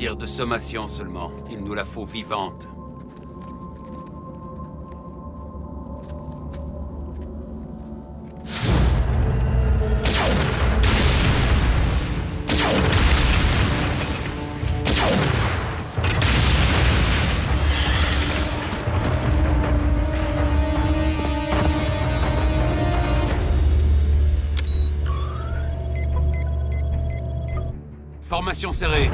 servir de sommation seulement. Il nous la faut vivante. Formation serrée.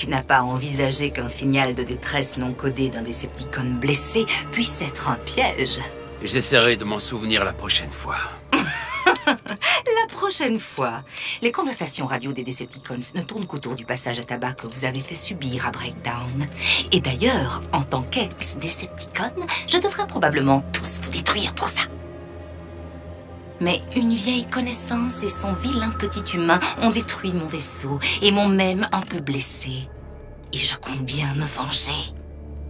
N'a pas envisagé qu'un signal de détresse non codé d'un Decepticon blessé puisse être un piège. J'essaierai de m'en souvenir la prochaine fois. La prochaine fois, les conversations radio des Decepticons ne tournent qu'autour du passage à tabac que vous avez fait subir à Breakdown. Et d'ailleurs, en tant qu'ex-Decepticon, je devrais probablement tous vous détruire pour ça. Mais une vieille connaissance et son vilain petit humain ont détruit mon vaisseau et m'ont même un peu blessé. Et je compte bien me venger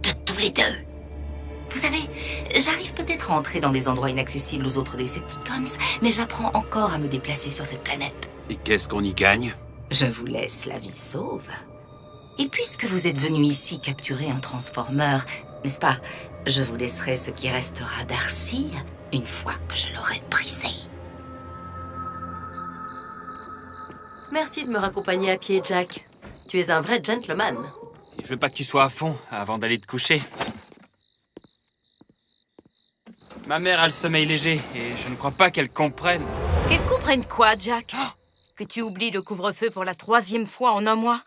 de tous les deux. Vous savez, j'arrive peut-être à entrer dans des endroits inaccessibles aux autres Decepticons, mais j'apprends encore à me déplacer sur cette planète. Et qu'est-ce qu'on y gagne? Je vous laisse la vie sauve. Et puisque vous êtes venu ici capturer un Transformer, n'est-ce pas? Je vous laisserai ce qui restera d'Arcy une fois que je l'aurai brisé. Merci de me raccompagner à pied, Jack. Tu es un vrai gentleman. Je veux pas que tu sois à fond avant d'aller te coucher. Ma mère a le sommeil léger et je ne crois pas qu'elle comprenne. Qu'elle comprenne quoi, Jack? Que tu oublies le couvre-feu pour la 3e fois en un mois?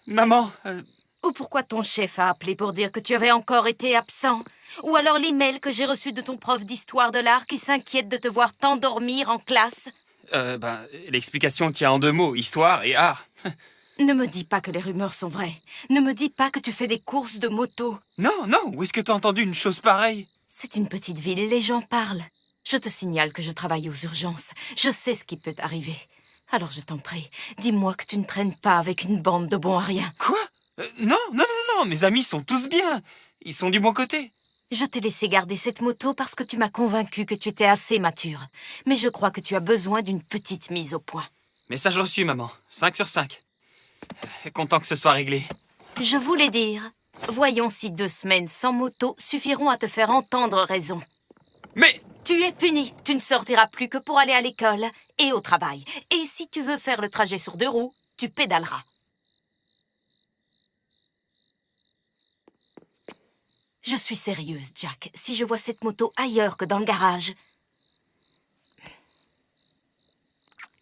Maman, Ou pourquoi ton chef a appelé pour dire que tu avais encore été absent? Ou alors l'email que j'ai reçu de ton prof d'histoire de l'art qui s'inquiète de te voir t'endormir en classe? l'explication tient en 2 mots, histoire et art. Ne me dis pas que les rumeurs sont vraies. Ne me dis pas que tu fais des courses de moto. Non, où est-ce que t'as entendu une chose pareille? C'est une petite ville, les gens parlent. Je te signale que je travaille aux urgences. Je sais ce qui peut arriver. Alors je t'en prie, dis-moi que tu ne traînes pas avec une bande de bons à rien. Quoi? Non, mes amis sont tous bien. Ils sont du bon côté. Je t'ai laissé garder cette moto parce que tu m'as convaincu que tu étais assez mature. Mais je crois que tu as besoin d'une petite mise au point. Message reçu, maman. 5 sur 5. Content que ce soit réglé. Je voulais dire, voyons si 2 semaines sans moto suffiront à te faire entendre raison. Mais... Tu es puni. Tu ne sortiras plus que pour aller à l'école et au travail. Et si tu veux faire le trajet sur 2 roues, tu pédaleras. Je suis sérieuse, Jack. Si je vois cette moto ailleurs que dans le garage...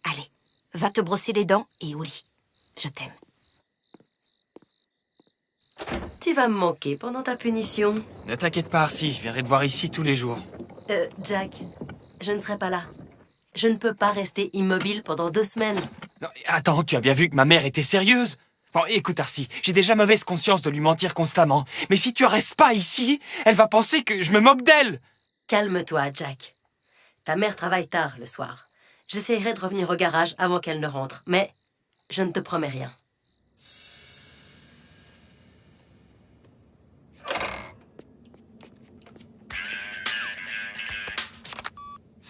Allez, va te brosser les dents et au lit. Je t'aime. Tu vas me manquer pendant ta punition. Ne t'inquiète pas, Arcy, je viendrai te voir ici tous les jours. Jack, je ne serai pas là. Je ne peux pas rester immobile pendant 2 semaines. Non, attends, tu as bien vu que ma mère était sérieuse? Bon, écoute, Arcy, j'ai déjà mauvaise conscience de lui mentir constamment. Mais si tu restes pas ici, elle va penser que je me moque d'elle. Calme-toi, Jack. Ta mère travaille tard le soir. J'essaierai de revenir au garage avant qu'elle ne rentre, mais je ne te promets rien.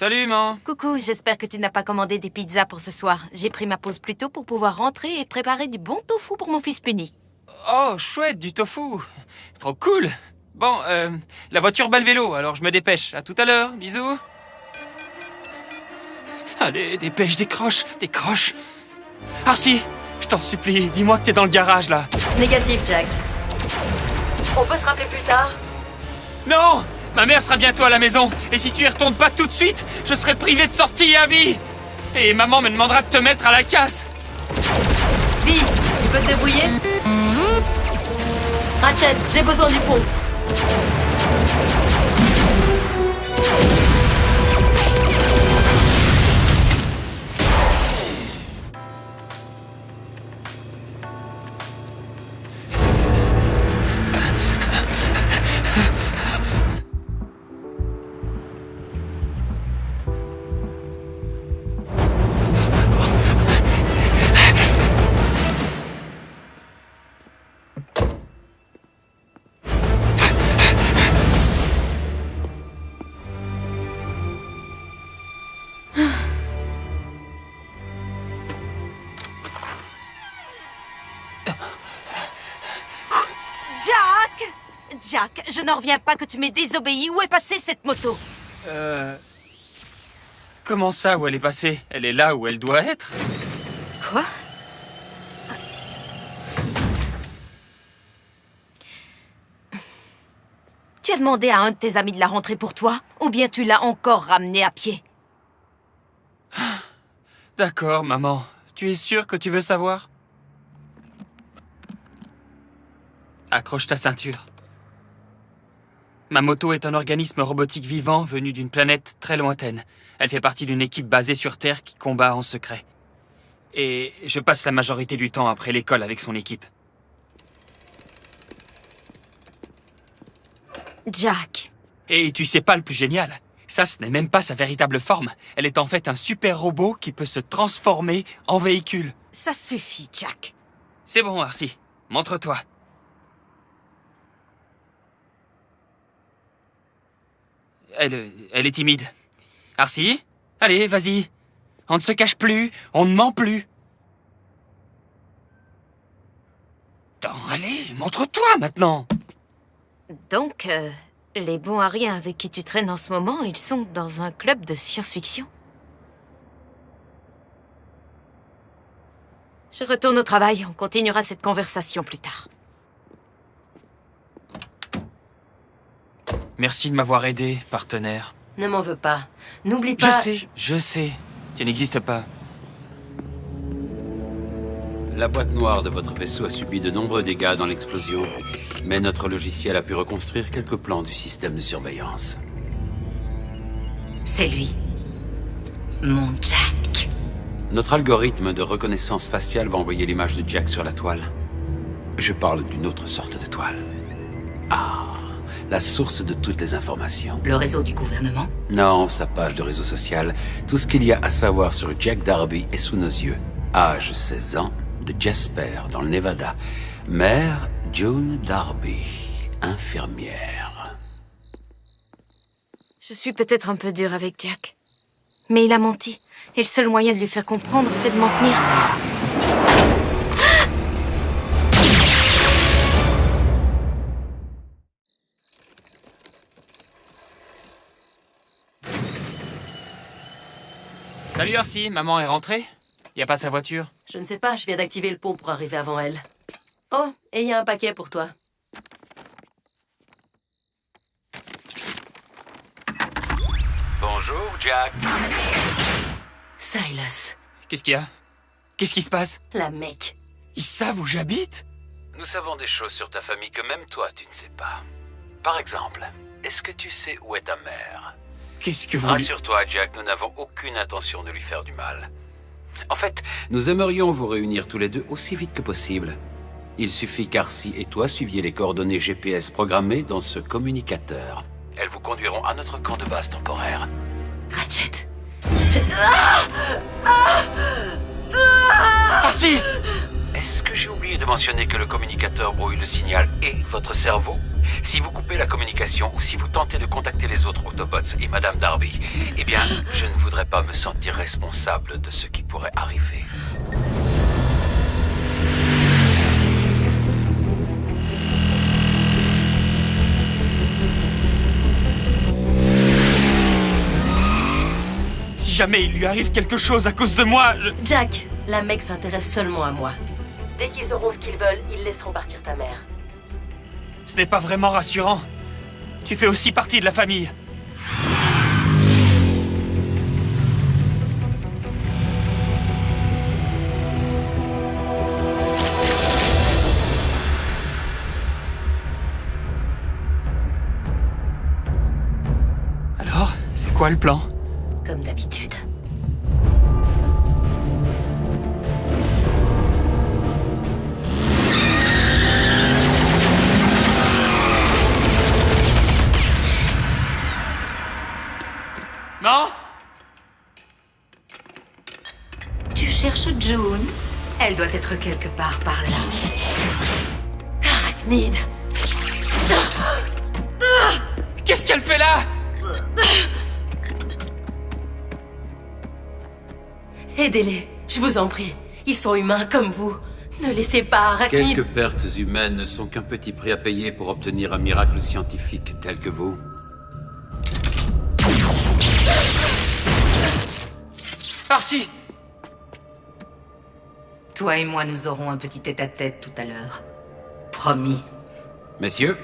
Salut, man. Coucou, j'espère que tu n'as pas commandé des pizzas pour ce soir. J'ai pris ma pause plus tôt pour pouvoir rentrer et préparer du bon tofu pour mon fils puni. Oh, chouette, du tofu. Trop cool. Bon, la voiture bat le vélo, alors je me dépêche. À tout à l'heure, bisous. Allez, dépêche, décroche. Arcy, je t'en supplie, dis-moi que t'es dans le garage, là. Négatif, Jack. On peut se rappeler plus tard? Non! Ma mère sera bientôt à la maison, et si tu y retournes pas tout de suite, je serai privé de sortie à vie! Et maman me demandera de te mettre à la casse! Bee, tu peux te débrouiller? Ratchet, j'ai besoin du pont. Jack, je n'en reviens pas que tu m'aies désobéi. Où est passée cette moto? Comment ça, où elle est passée? Elle est là où elle doit être? Quoi? Tu as demandé à un de tes amis de la rentrer pour toi? Ou bien tu l'as encore ramenée à pied? D'accord, maman. Tu es sûre que tu veux savoir? Accroche ta ceinture. Ma moto est un organisme robotique vivant venu d'une planète très lointaine. Elle fait partie d'une équipe basée sur Terre qui combat en secret. Et je passe la majorité du temps après l'école avec son équipe. Jack. Et tu sais pas le plus génial? Ça, ce n'est même pas sa véritable forme. Elle est en fait un super robot qui peut se transformer en véhicule. Ça suffit, Jack. C'est bon, Arcy. Montre-toi. Elle est timide. Arcy, allez, vas-y. On ne se cache plus, on ne ment plus. Attends, allez, montre-toi maintenant. Donc, les bons à rien avec qui tu traînes en ce moment, ils sont dans un club de science-fiction? Je retourne au travail, on continuera cette conversation plus tard. Merci de m'avoir aidé, partenaire. Ne m'en veux pas. N'oublie pas... Je sais. Tu n'existes pas. La boîte noire de votre vaisseau a subi de nombreux dégâts dans l'explosion, mais notre logiciel a pu reconstruire quelques plans du système de surveillance. C'est lui. Mon Jack. Notre algorithme de reconnaissance faciale va envoyer l'image de Jack sur la toile. Je parle d'une autre sorte de toile. Ah, la source de toutes les informations. Le réseau du gouvernement? Non, sa page de réseau social. Tout ce qu'il y a à savoir sur Jack Darby est sous nos yeux. Âge 16 ans, de Jasper, dans le Nevada. Mère, June Darby, infirmière. Je suis peut-être un peu dure avec Jack. Mais il a menti. Et le seul moyen de lui faire comprendre, c'est de m'en tenir. Salut Arcy, maman est rentrée? Y a pas sa voiture? Je ne sais pas, je viens d'activer le pont pour arriver avant elle. Oh, et il y a un paquet pour toi. Bonjour, Jack. Silas, Qu'est-ce qu'il y a? Qu'est-ce qui se passe? la mec. Ils savent où j'habite? Nous savons des choses sur ta famille que même toi, tu ne sais pas. Par exemple, est-ce que tu sais où est ta mère? Qu'est-ce que vous... Rassure-toi, Jack, nous n'avons aucune intention de lui faire du mal. En fait, nous aimerions vous réunir tous les deux aussi vite que possible. Il suffit qu'Arcy et toi suiviez les coordonnées GPS programmées dans ce communicateur. Elles vous conduiront à notre camp de base temporaire. Ratchet. Arcy! Est-ce que j'ai oublié de mentionner que le communicateur brouille le signal et votre cerveau? Si vous coupez la communication ou si vous tentez de contacter les autres Autobots et Madame Darby, eh bien, je ne voudrais pas me sentir responsable de ce qui pourrait arriver. Si jamais il lui arrive quelque chose à cause de moi, Jack, la mec s'intéresse seulement à moi. Dès qu'ils auront ce qu'ils veulent, ils laisseront partir ta mère. Ce n'est pas vraiment rassurant. Tu fais aussi partie de la famille. Alors, c'est quoi le plan? Comme d'habitude. Non? Tu cherches June? Elle doit être quelque part par là. Arachnide! Qu'est-ce qu'elle fait là? Aidez-les, je vous en prie. Ils sont humains comme vous. Ne laissez pas Arachnide... Quelques pertes humaines ne sont qu'un petit prix à payer pour obtenir un miracle scientifique tel que vous. Par-ci! Toi et moi, nous aurons un petit tête-à-tête tout à l'heure. Promis. Messieurs,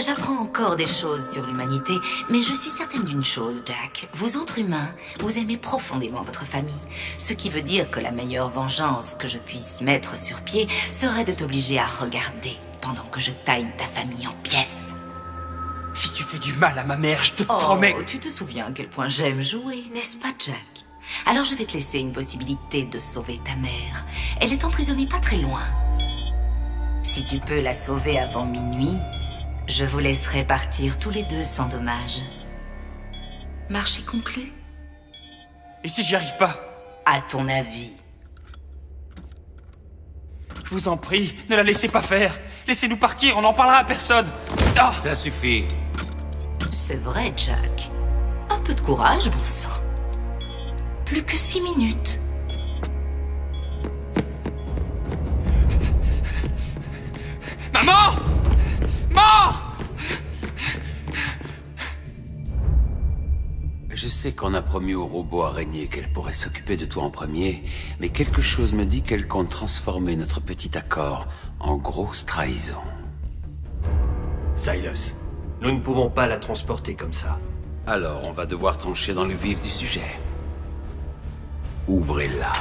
J'apprends encore des choses sur l'humanité, mais je suis certaine d'une chose, Jack. Vous autres humains, vous aimez profondément votre famille. Ce qui veut dire que la meilleure vengeance que je puisse mettre sur pied serait de t'obliger à regarder pendant que je taille ta famille en pièces. Si tu fais du mal à ma mère, je te promets... Tu te souviens à quel point j'aime jouer, n'est-ce pas, Jack? Alors je vais te laisser une possibilité de sauver ta mère. Elle est emprisonnée pas très loin. Si tu peux la sauver avant minuit, je vous laisserai partir tous les deux sans dommage. Marché conclu? Et si j'y arrive pas? À ton avis? Je vous en prie, ne la laissez pas faire. Laissez-nous partir, on n'en parlera à personne. Ah! ça suffit. C'est vrai, Jack. Un peu de courage, bon sang. Plus que 6 minutes. Maman! Maman! Je sais qu'on a promis au robot araignée qu'elle pourrait s'occuper de toi en premier, mais quelque chose me dit qu'elle compte transformer notre petit accord en grosse trahison. Silas, nous ne pouvons pas la transporter comme ça. Alors, on va devoir trancher dans le vif du sujet. Ouvrez-la.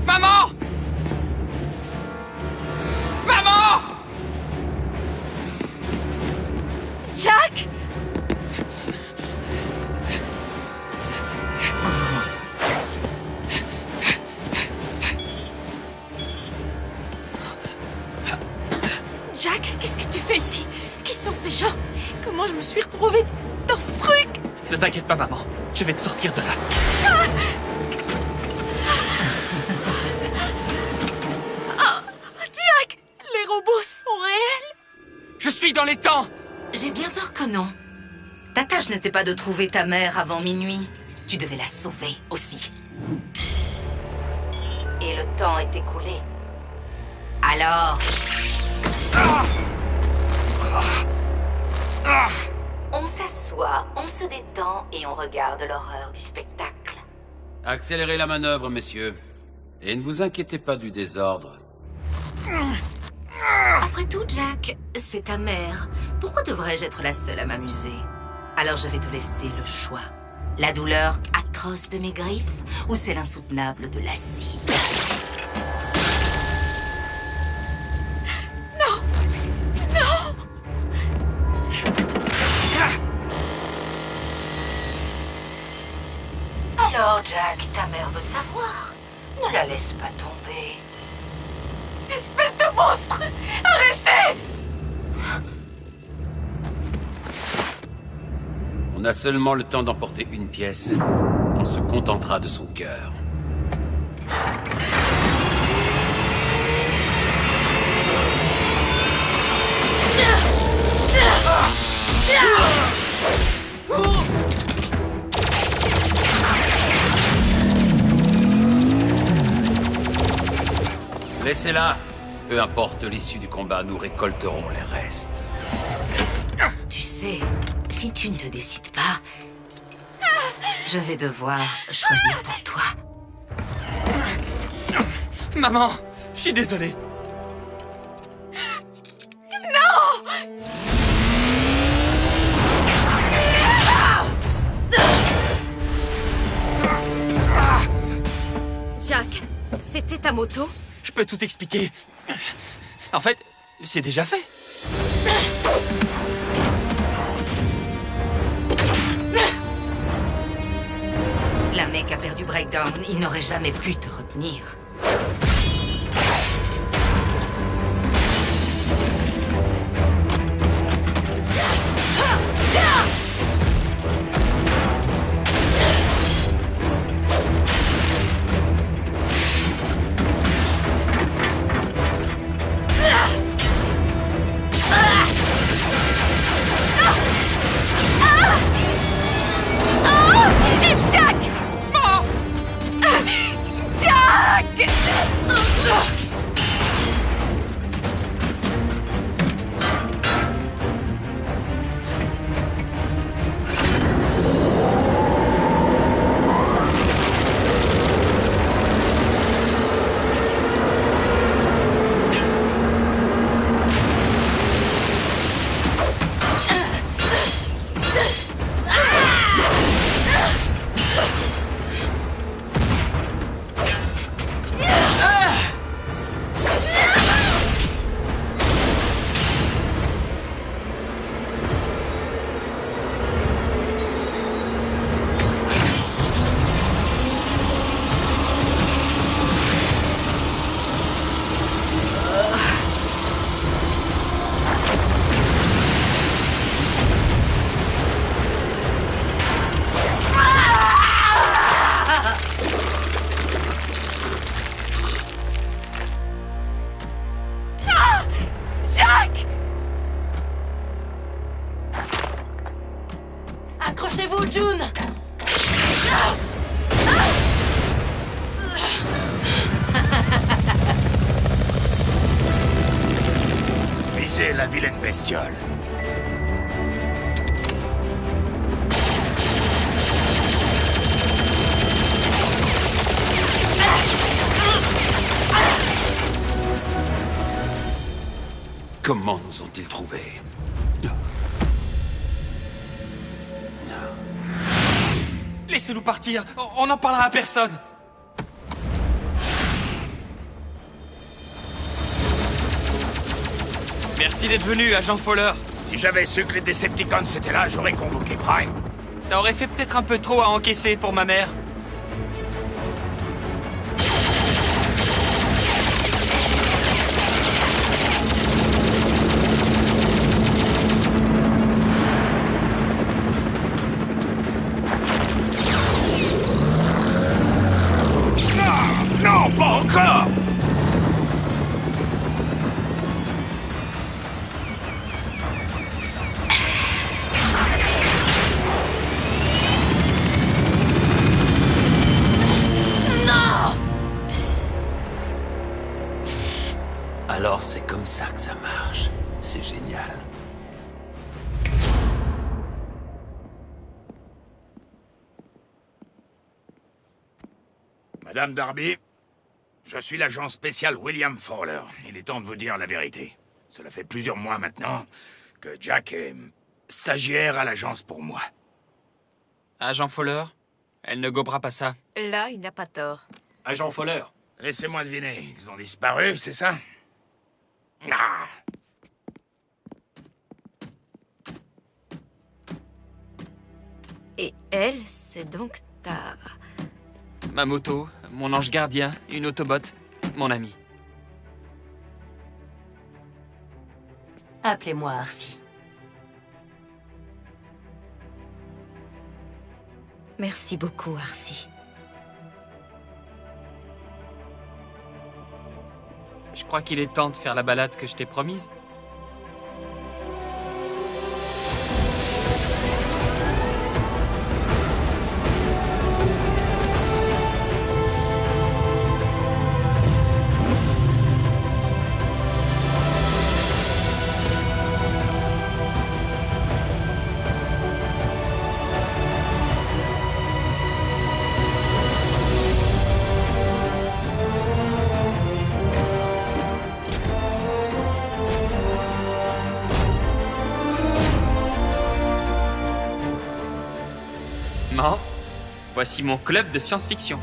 Maman! Maman! Jack! Jack, qu'est-ce que tu fais ici? Qui sont ces gens? Comment je me suis retrouvée dans ce truc? Ne t'inquiète pas, maman. Je vais te sortir de là. Jack! Les robots sont réels? Je suis dans les temps! J'ai bien peur que non. Ta tâche n'était pas de trouver ta mère avant minuit. Tu devais la sauver aussi. Et le temps est écoulé. Alors... On s'assoit, on se détend et on regarde l'horreur du spectacle. Accélérez la manœuvre, messieurs. Et ne vous inquiétez pas du désordre. Après tout, Jack, c'est ta mère. Pourquoi devrais-je être la seule à m'amuser? Alors je vais te laisser le choix. La douleur atroce de mes griffes ou celle insoutenable de l'acide? Jack, ta mère veut savoir. Ne la laisse pas tomber. Espèce de monstre! Arrêtez! On a seulement le temps d'emporter une pièce. On se contentera de son cœur. Laissez-la. Peu importe l'issue du combat, nous récolterons les restes. Tu sais, si tu ne te décides pas, je vais devoir choisir pour toi. Maman, je suis désolé. Jack, c'était ta moto? Je peux tout expliquer. En fait, c'est déjà fait. La mec a perdu Breakdown, il n'aurait jamais pu te retenir. Jack! Jack! Accrochez-vous, June! Visez la vilaine bestiole. Comment nous ont-ils trouvés? Laissez-nous partir. On n'en parlera à personne. Merci d'être venu, agent Fowler. Si j'avais su que les Decepticons étaient là, j'aurais convoqué Prime. Ça aurait fait peut-être un peu trop à encaisser pour ma mère. Non, pas encore! Alors c'est comme ça que ça marche. C'est génial. Madame Darby, je suis l'agent spécial William Fowler. Il est temps de vous dire la vérité. Cela fait plusieurs mois maintenant que Jack est stagiaire à l'agence pour moi. Agent Fowler, elle ne gobera pas ça. Là, il n'a pas tort. Agent Fowler, Laissez-moi deviner, ils ont disparu, c'est ça? Ah! Et elle, c'est donc ta... ma moto, mon ange gardien, une Autobot, mon ami. Appelez-moi Arcy. Merci beaucoup, Arcy. Je crois qu'il est temps de faire la balade que je t'ai promise. Voici mon club de science-fiction.